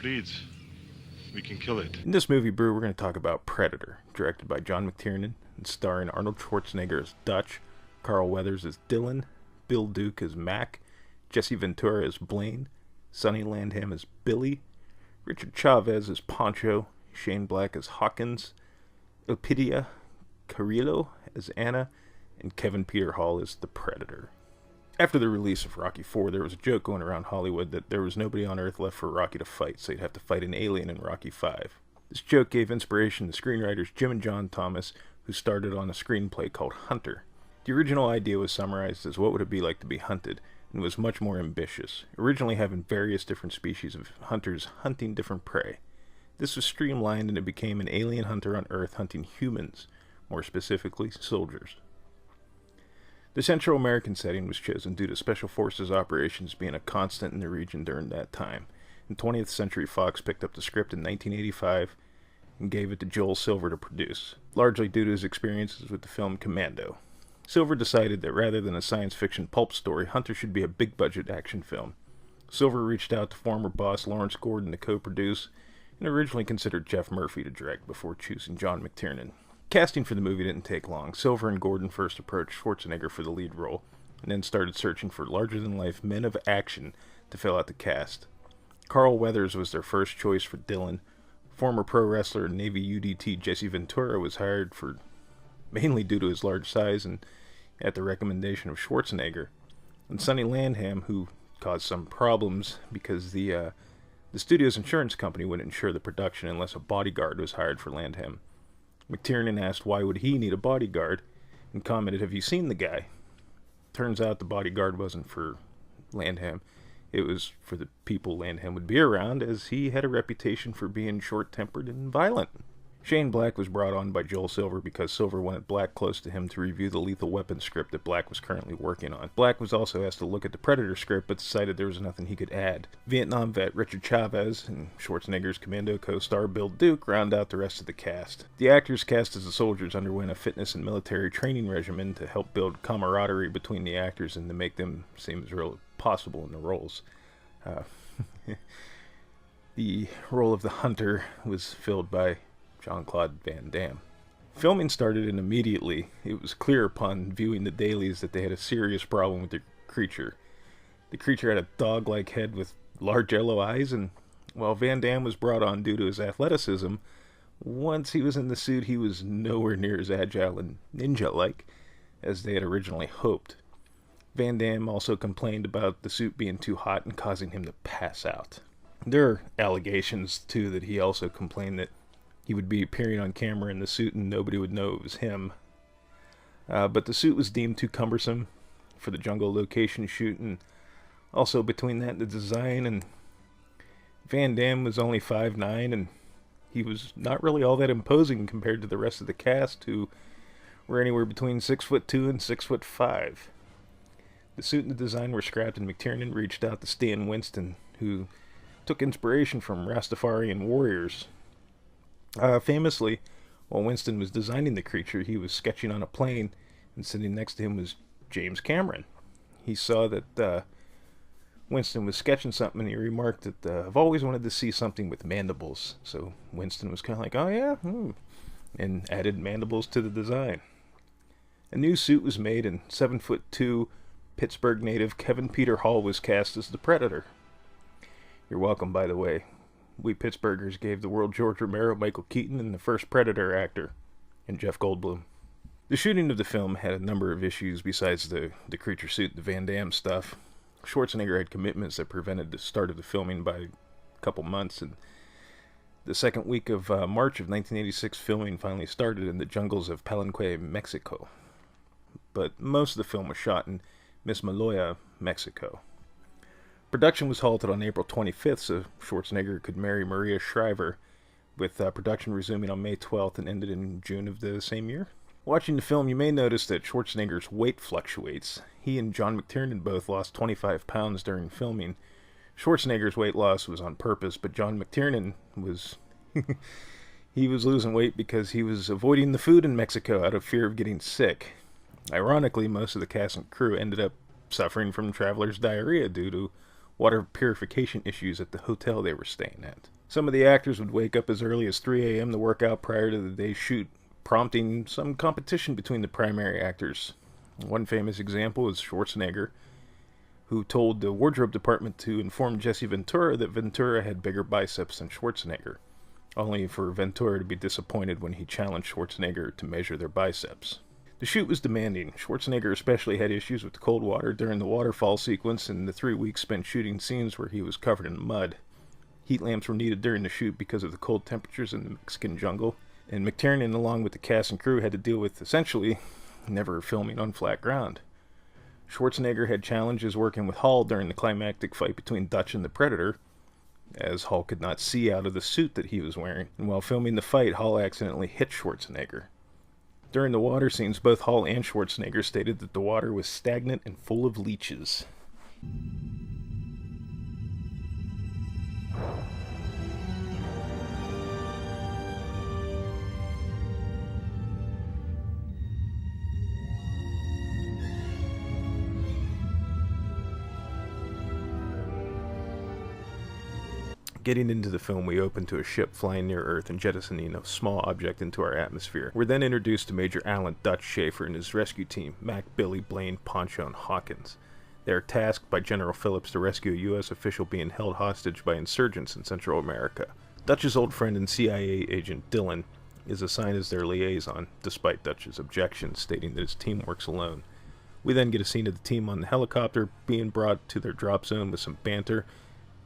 feeds, we can kill it. In this movie brew, we're going to talk about Predator, directed by John McTiernan, and starring Arnold Schwarzenegger as Dutch, Carl Weathers as Dylan, Bill Duke as Mac, Jesse Ventura as Blaine, Sonny Landham as Billy, Richard Chavez as Pancho, Shane Black as Hawkins, Elpidia Carrillo as Anna, and Kevin Peter Hall as the Predator. After the release of Rocky IV, there was a joke going around Hollywood that there was nobody on Earth left for Rocky to fight, so he'd have to fight an alien in Rocky V. This joke gave inspiration to screenwriters Jim and John Thomas, who started on a screenplay called Hunter. The original idea was summarized as what would it be like to be hunted, and was much more ambitious, originally having various different species of hunters hunting different prey. This was streamlined and it became an alien hunter on Earth hunting humans, more specifically soldiers. The Central American setting was chosen due to Special Forces operations being a constant in the region during that time, and 20th Century Fox picked up the script in 1985 and gave it to Joel Silver to produce, largely due to his experiences with the film Commando. Silver decided that rather than a science fiction pulp story, Hunter should be a big-budget action film. Silver reached out to former boss Lawrence Gordon to co-produce, and originally considered Jeff Murphy to direct before choosing John McTiernan. Casting for the movie didn't take long. Silver and Gordon first approached Schwarzenegger for the lead role, and then started searching for larger-than-life men of action to fill out the cast. Carl Weathers was their first choice for Dylan. Former pro wrestler and Navy UDT Jesse Ventura was hired for mainly due to his large size and at the recommendation of Schwarzenegger. And Sonny Landham, who caused some problems because the studio's insurance company wouldn't insure the production unless a bodyguard was hired for Landham. McTiernan asked why would he need a bodyguard, and commented, "Have you seen the guy?" Turns out the bodyguard wasn't for Landham. It was for the people Landham would be around, as he had a reputation for being short-tempered and violent. Shane Black was brought on by Joel Silver because Silver wanted Black close to him to review the Lethal Weapon script that Black was currently working on. Black was also asked to look at the Predator script, but decided there was nothing he could add. Vietnam vet Richard Chavez and Schwarzenegger's Commando co-star Bill Duke round out the rest of the cast. The actors cast as the soldiers underwent a fitness and military training regimen to help build camaraderie between the actors and to make them seem as real as possible in the roles. The role of the hunter was filled by Jean-Claude Van Damme. Filming started, and immediately it was clear upon viewing the dailies that they had a serious problem with the creature. The creature had a dog-like head with large yellow eyes, and while Van Damme was brought on due to his athleticism, once he was in the suit he was nowhere near as agile and ninja-like as they had originally hoped. Van Damme also complained about the suit being too hot and causing him to pass out. There are allegations, too, that he also complained that he would be appearing on camera in the suit and nobody would know it was him. But the suit was deemed too cumbersome for the jungle location shoot, and also between that and the design, and Van Damme was only 5'9", and he was not really all that imposing compared to the rest of the cast, who were anywhere between 6'2" and 6'5". The suit and the design were scrapped, and McTiernan reached out to Stan Winston, who took inspiration from Rastafarian warriors. Famously, while Winston was designing the creature, he was sketching on a plane, and sitting next to him was James Cameron. He saw that Winston was sketching something, and he remarked that, "I've always wanted to see something with mandibles." So Winston was kind of like, "Oh yeah?" And added mandibles to the design. A new suit was made, and 7'2" Pittsburgh native Kevin Peter Hall was cast as the Predator. You're welcome, by the way. We Pittsburghers gave the world George Romero, Michael Keaton, and the first Predator actor, and Jeff Goldblum. The shooting of the film had a number of issues besides the creature suit, the Van Damme stuff. Schwarzenegger had commitments that prevented the start of the filming by a couple months, and the second week of March of 1986 filming finally started in the jungles of Palenque, Mexico. But most of the film was shot in Mismaloya, Mexico. Production was halted on April 25th so Schwarzenegger could marry Maria Shriver, with production resuming on May 12th and ended in June of the same year. Watching the film, you may notice that Schwarzenegger's weight fluctuates. He and John McTiernan both lost 25 pounds during filming. Schwarzenegger's weight loss was on purpose, but John McTiernan was... he was losing weight because he was avoiding the food in Mexico out of fear of getting sick. Ironically, most of the cast and crew ended up suffering from traveler's diarrhea due to water purification issues at the hotel they were staying at. Some of the actors would wake up as early as 3 a.m. to work out prior to the day's shoot, prompting some competition between the primary actors. One famous example is Schwarzenegger, who told the wardrobe department to inform Jesse Ventura that Ventura had bigger biceps than Schwarzenegger, only for Ventura to be disappointed when he challenged Schwarzenegger to measure their biceps. The shoot was demanding. Schwarzenegger especially had issues with the cold water during the waterfall sequence and the 3 weeks spent shooting scenes where he was covered in mud. Heat lamps were needed during the shoot because of the cold temperatures in the Mexican jungle, and McTiernan, along with the cast and crew, had to deal with, essentially, never filming on flat ground. Schwarzenegger had challenges working with Hall during the climactic fight between Dutch and the Predator, as Hall could not see out of the suit that he was wearing, and while filming the fight, Hall accidentally hit Schwarzenegger. During the water scenes, both Hall and Schwarzenegger stated that the water was stagnant and full of leeches. Getting into the film, we open to a ship flying near Earth and jettisoning a small object into our atmosphere. We're then introduced to Major Alan Dutch Schaefer and his rescue team, Mac, Billy, Blaine, Poncho, and Hawkins. They are tasked by General Phillips to rescue a U.S. official being held hostage by insurgents in Central America. Dutch's old friend and CIA agent, Dylan, is assigned as their liaison, despite Dutch's objections, stating that his team works alone. We then get a scene of the team on the helicopter being brought to their drop zone with some banter.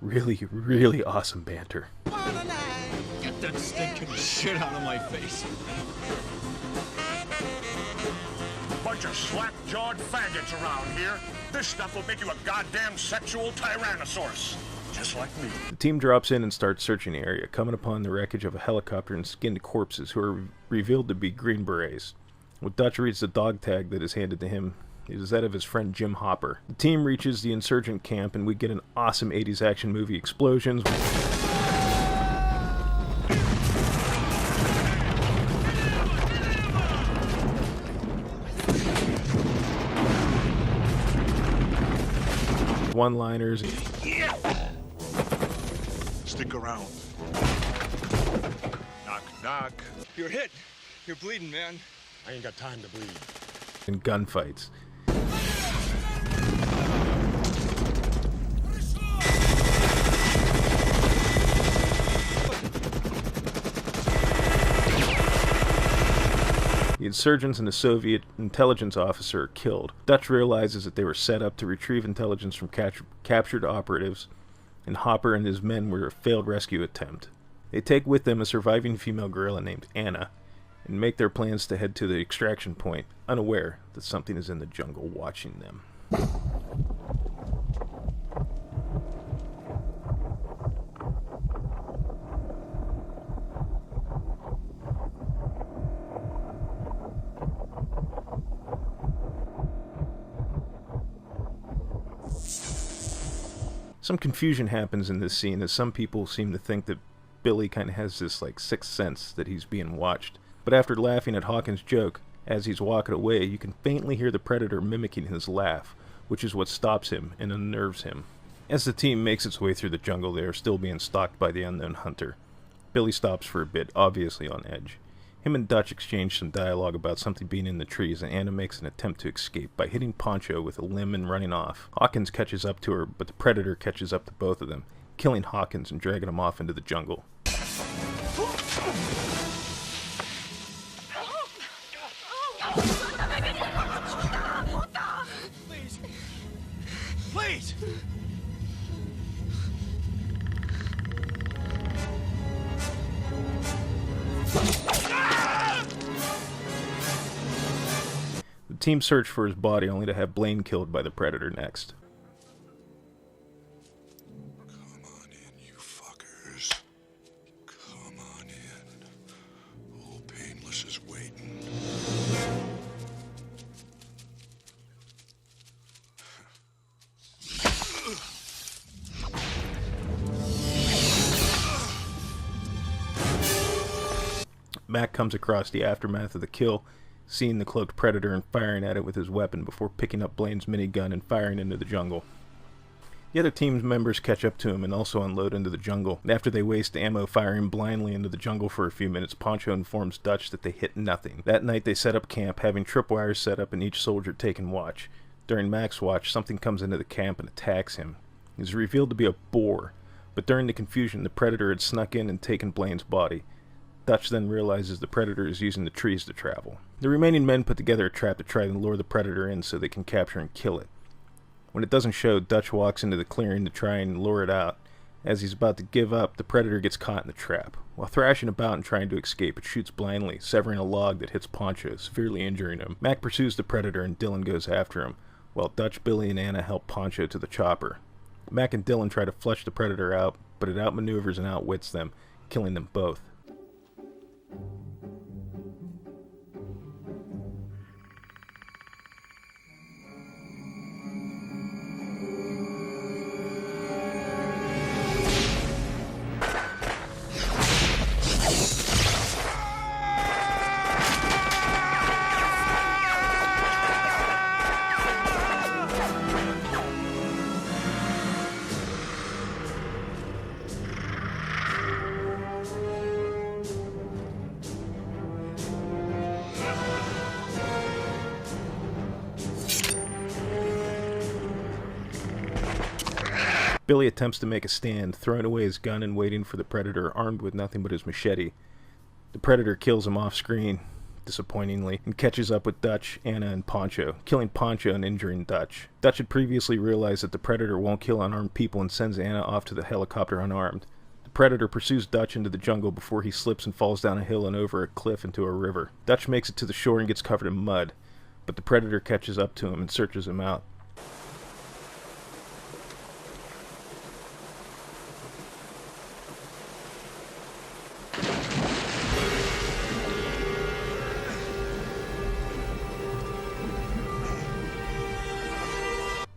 Really awesome banter. Get that stinking shit out of my face. Bunch of slap-jawed faggots around here. This stuff will make you a goddamn sexual tyrannosaurus. Just like me. The team drops in and starts searching the area, coming upon the wreckage of a helicopter and skinned corpses who are revealed to be Green Berets. When Dutch reads the dog tag that is handed to him, it is that of his friend Jim Hopper. The team reaches the insurgent camp and we get an awesome 80s action movie explosions. One-liners. Stick around. Knock, knock. You're hit. You're bleeding, man. I ain't got time to bleed. And gunfights. The insurgents and the Soviet intelligence officer are killed. Dutch realizes that they were set up to retrieve intelligence from captured operatives, and Hopper and his men were a failed rescue attempt. They take with them a surviving female guerrilla named Anna, and make their plans to head to the extraction point, unaware that something is in the jungle watching them. Some confusion happens in this scene as some people seem to think that Billy kind of has this sixth sense that he's being watched. But after laughing at Hawkins' joke, as he's walking away, you can faintly hear the Predator mimicking his laugh, which is what stops him and unnerves him. As the team makes its way through the jungle, they are still being stalked by the unknown hunter. Billy stops for a bit, obviously on edge. Him and Dutch exchange some dialogue about something being in the trees, and Anna makes an attempt to escape by hitting Poncho with a limb and running off. Hawkins catches up to her, but the Predator catches up to both of them, killing Hawkins and dragging him off into the jungle. Please! The team search for his body only to have Blaine killed by the Predator next. Come on in, you fuckers. Come on in. Old Painless is waiting. Mac comes across the aftermath of the kill, seeing the cloaked Predator and firing at it with his weapon before picking up Blaine's minigun and firing into the jungle. The other team members catch up to him and also unload into the jungle. And after they waste ammo firing blindly into the jungle for a few minutes, Poncho informs Dutch that they hit nothing. That night they set up camp, having tripwires set up and each soldier taking watch. During Mac's watch, something comes into the camp and attacks him. It is revealed to be a boar, but during the confusion, the predator had snuck in and taken Blaine's body. Dutch then realizes the predator is using the trees to travel. The remaining men put together a trap to try and lure the predator in so they can capture and kill it. When it doesn't show, Dutch walks into the clearing to try and lure it out. As he's about to give up, the predator gets caught in the trap. While thrashing about and trying to escape, it shoots blindly, severing a log that hits Poncho, severely injuring him. Mac pursues the predator and Dylan goes after him, while Dutch, Billy, and Anna help Poncho to the chopper. Mac and Dylan try to flush the predator out, but it outmaneuvers and outwits them, killing them both. Billy attempts to make a stand, throwing away his gun and waiting for the predator, armed with nothing but his machete. The predator kills him off-screen, disappointingly, and catches up with Dutch, Anna, and Poncho, killing Poncho and injuring Dutch. Dutch had previously realized that the predator won't kill unarmed people and sends Anna off to the helicopter unarmed. The predator pursues Dutch into the jungle before he slips and falls down a hill and over a cliff into a river. Dutch makes it to the shore and gets covered in mud, but the predator catches up to him and searches him out.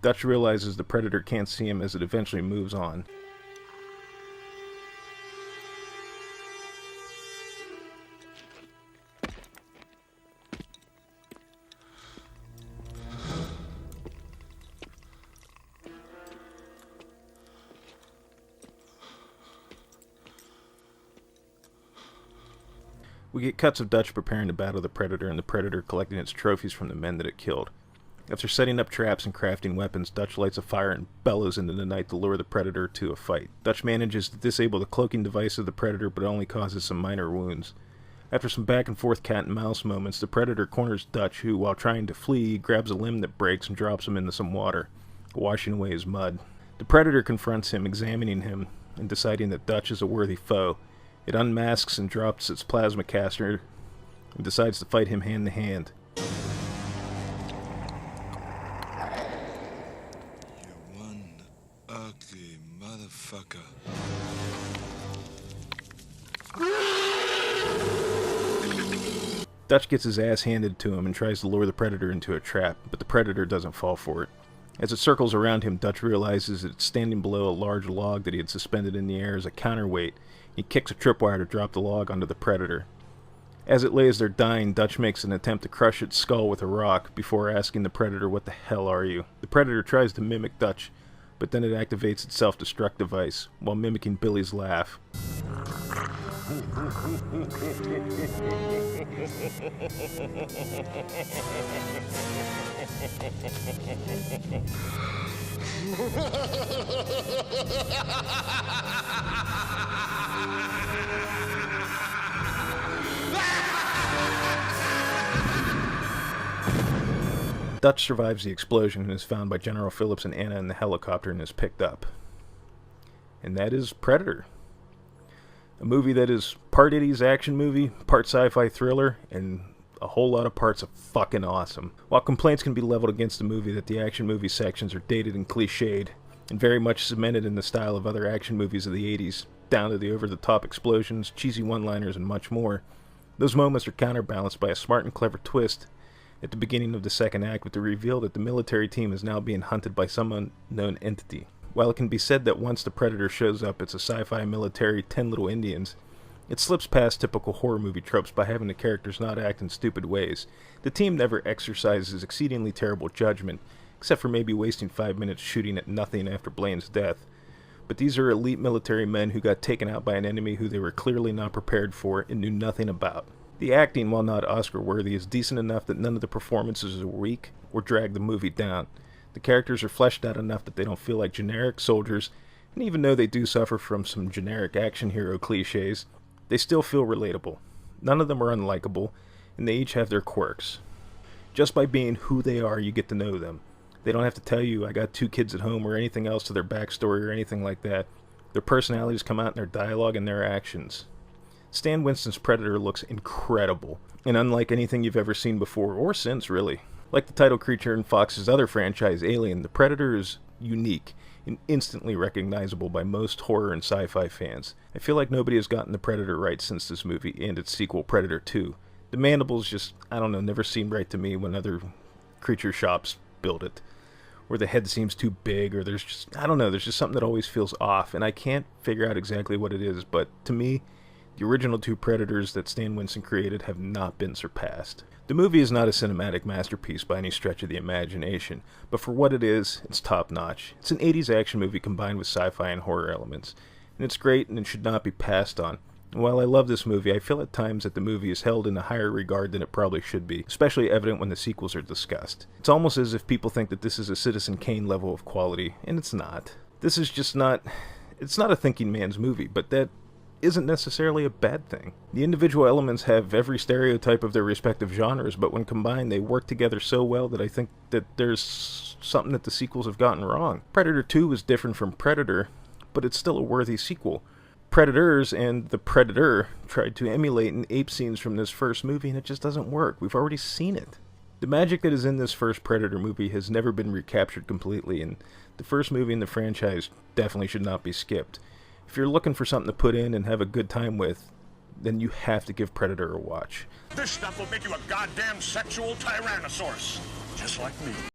Dutch realizes the predator can't see him as it eventually moves on. We get cuts of Dutch preparing to battle the predator and the predator collecting its trophies from the men that it killed. After setting up traps and crafting weapons, Dutch lights a fire and bellows into the night to lure the predator to a fight. Dutch manages to disable the cloaking device of the predator, but only causes some minor wounds. After some back and forth cat and mouse moments, the predator corners Dutch, who, while trying to flee, grabs a limb that breaks and drops him into some water, washing away his mud. The predator confronts him, examining him, and deciding that Dutch is a worthy foe. It unmasks and drops its plasma caster, and decides to fight him hand to hand. Ugly motherfucker. Dutch gets his ass handed to him and tries to lure the predator into a trap, but the predator doesn't fall for it. As it circles around him, Dutch realizes that it's standing below a large log that he had suspended in the air as a counterweight. He kicks a tripwire to drop the log onto the predator. As it lays there dying, Dutch makes an attempt to crush its skull with a rock before asking the predator, "What the hell are you?" The predator tries to mimic Dutch, but then it activates its self-destruct device, while mimicking Billy's laugh. Dutch survives the explosion and is found by General Phillips and Anna in the helicopter and is picked up. And that is Predator. A movie that is part 80s action movie, part sci-fi thriller, and a whole lot of parts of fucking awesome. While complaints can be leveled against the movie that the action movie sections are dated and cliched, and very much cemented in the style of other action movies of the 80s, down to the over-the-top explosions, cheesy one-liners, and much more, those moments are counterbalanced by a smart and clever twist at the beginning of the second act with the reveal that the military team is now being hunted by some unknown entity. While it can be said that once the Predator shows up, it's a sci-fi military 10 little Indians, it slips past typical horror movie tropes by having the characters not act in stupid ways. The team never exercises exceedingly terrible judgment, except for maybe wasting 5 minutes shooting at nothing after Blaine's death. But these are elite military men who got taken out by an enemy who they were clearly not prepared for and knew nothing about. The acting, while not Oscar-worthy, is decent enough that none of the performances are weak or drag the movie down. The characters are fleshed out enough that they don't feel like generic soldiers, and even though they do suffer from some generic action hero cliches, they still feel relatable. None of them are unlikable, and they each have their quirks. Just by being who they are, you get to know them. They don't have to tell you, I got 2 kids at home, or anything else to their backstory or anything like that. Their personalities come out in their dialogue and their actions. Stan Winston's Predator looks incredible, and unlike anything you've ever seen before, or since, really. Like the title creature in Fox's other franchise, Alien, the Predator is unique and instantly recognizable by most horror and sci-fi fans. I feel like nobody has gotten the Predator right since this movie and its sequel, Predator 2. The mandibles just, I don't know, never seem right to me when other creature shops build it. Or the head seems too big, or there's just, I don't know, there's just something that always feels off, and I can't figure out exactly what it is, but to me, the original 2 Predators that Stan Winston created have not been surpassed. The movie is not a cinematic masterpiece by any stretch of the imagination, but for what it is, it's top-notch. It's an 80s action movie combined with sci-fi and horror elements, and it's great and it should not be passed on. And while I love this movie, I feel at times that the movie is held in a higher regard than it probably should be, especially evident when the sequels are discussed. It's almost as if people think that this is a Citizen Kane level of quality, and it's not. This is just not... It's not a thinking man's movie, but that isn't necessarily a bad thing. The individual elements have every stereotype of their respective genres, but when combined they work together so well that I think that there's something that the sequels have gotten wrong. Predator 2 is different from Predator, but it's still a worthy sequel. Predators and the Predator tried to emulate and ape scenes from this first movie, and it just doesn't work. We've already seen it. The magic that is in this first Predator movie has never been recaptured completely, and the first movie in the franchise definitely should not be skipped. If you're looking for something to put in and have a good time with, then you have to give Predator a watch. This stuff will make you a goddamn sexual tyrannosaurus, just like me.